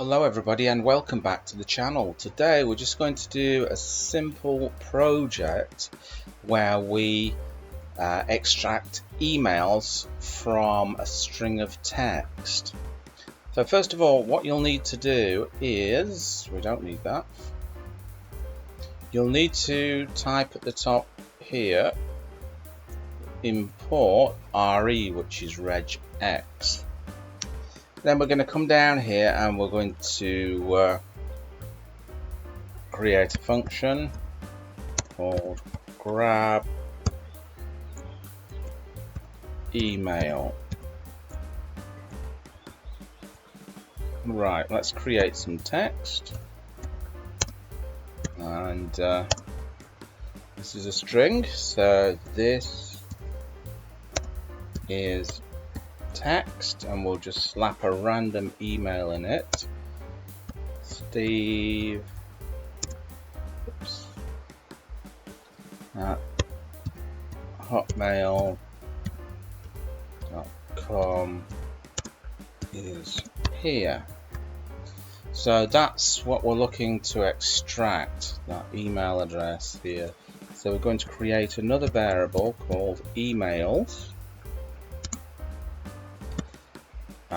Hello everybody and welcome back to the channel. Today we're just going to do a simple project where we extract emails from a string of text. So first of all, what you'll need to do is, we don't need that, you'll need to type at the top here, import RE, which is regex. Then we're going to come down here and we're going to create a function called grab email. Right, let's create some text, and this is a string, so this is text, and we'll just slap a random email in it. Steve at hotmail.com is here. So that's what we're looking to extract, that email address here. So we're going to create another variable called emails,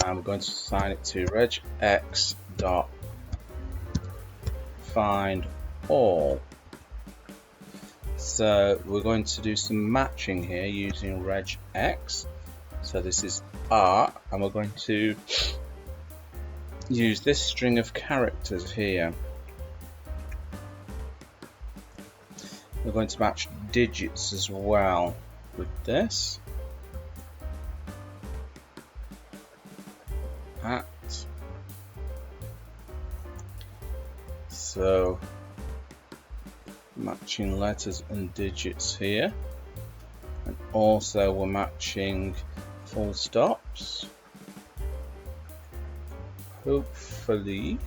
and we're going to assign it to regex.findAll. So we're going to do some matching here using regex. So this is R, and we're going to use this string of characters here. We're going to match digits as well with this. So matching letters and digits here, and also we're matching full stops, hopefully,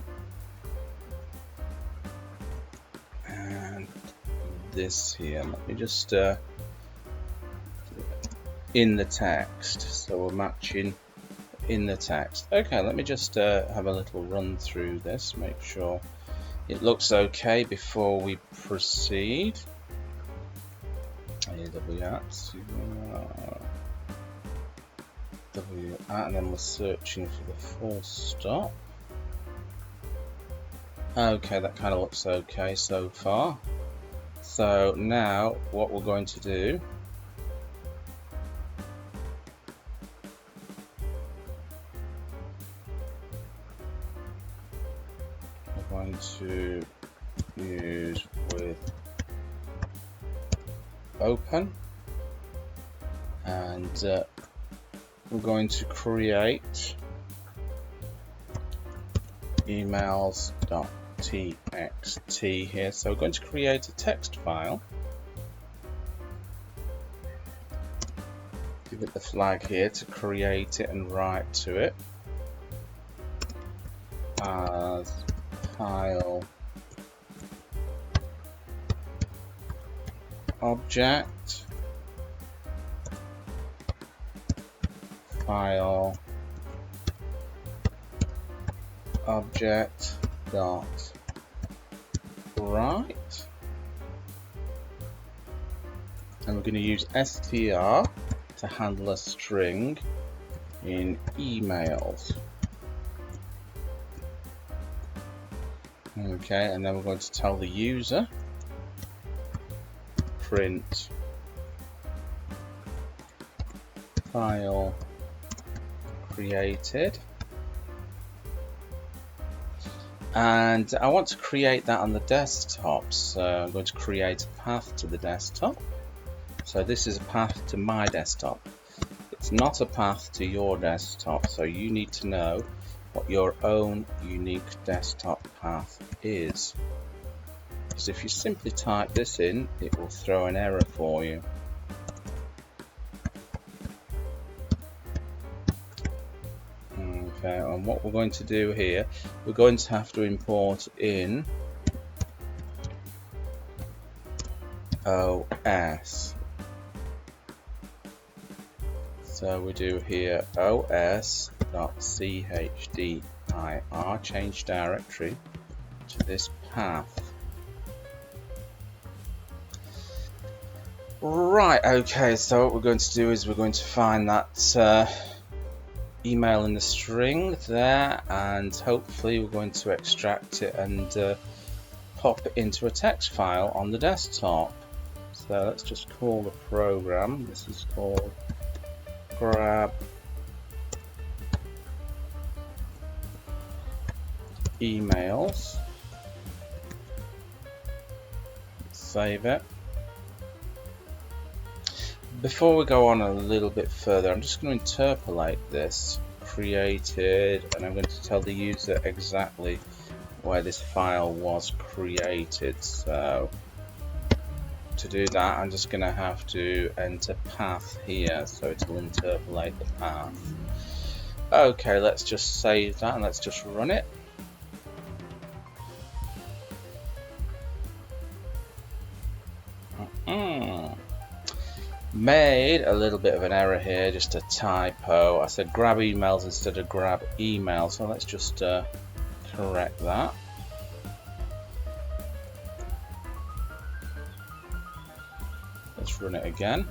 and this here. Let me just in the text, so we're matching in the text. Okay, let me just have a little run through this, make sure it looks okay before we proceed. And then we're searching for the full stop. Okay, that kind of looks okay so far. So now what we're going to do, we're going to use with open, and we're going to create emails.txt here. So we're going to create a text file, give it the flag here to create it and write to it as file object, file object dot write, and we're going to use str to handle a string in emails. Okay, and then we're going to tell the user print file created, and I want to create that on the desktop, so I'm going to create a path to the desktop. So this is a path to my desktop. It's not a path to your desktop, so you need to know what your own unique desktop path is, because if you simply type this in, it will throw an error for you. Okay, and what we're going to do here, we're going to have to import in OS. So we do here os.chd -ir change directory to this path. Right, okay, so what we're going to do is we're going to find that email in the string there, and hopefully we're going to extract it and pop it into a text file on the desktop. So let's just call the program. This is called grab emails. Save it. Before we go on a little bit further, I'm just going to interpolate this. Created, and I'm going to tell the user exactly where this file was created. So to do that, I'm just going to have to enter path here, so it will interpolate the path. Okay, let's just save that and let's just run it. Made a little bit of an error here, just a typo. I said grab emails instead of grab email, so let's just correct that. Let's run it again.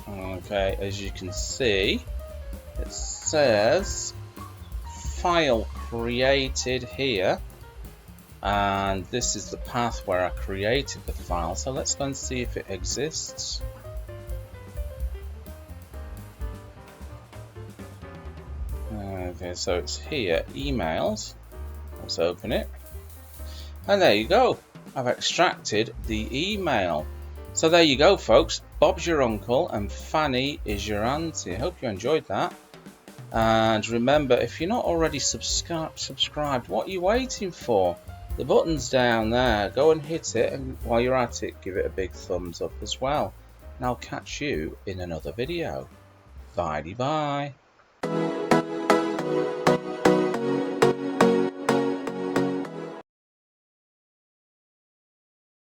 Okay, as you can see, it says file created here, and this is the path where I created the file. So let's go and see if it exists. Okay, so it's here, emails. Let's open it, and there you go. I've extracted the email. So there you go, folks. Bob's your uncle and Fanny is your auntie. I hope you enjoyed that. And remember, if you're not already subscribed, what are you waiting for? The button's down there. Go and hit it, and while you're at it, give it a big thumbs up as well. And I'll catch you in another video. Bye-bye.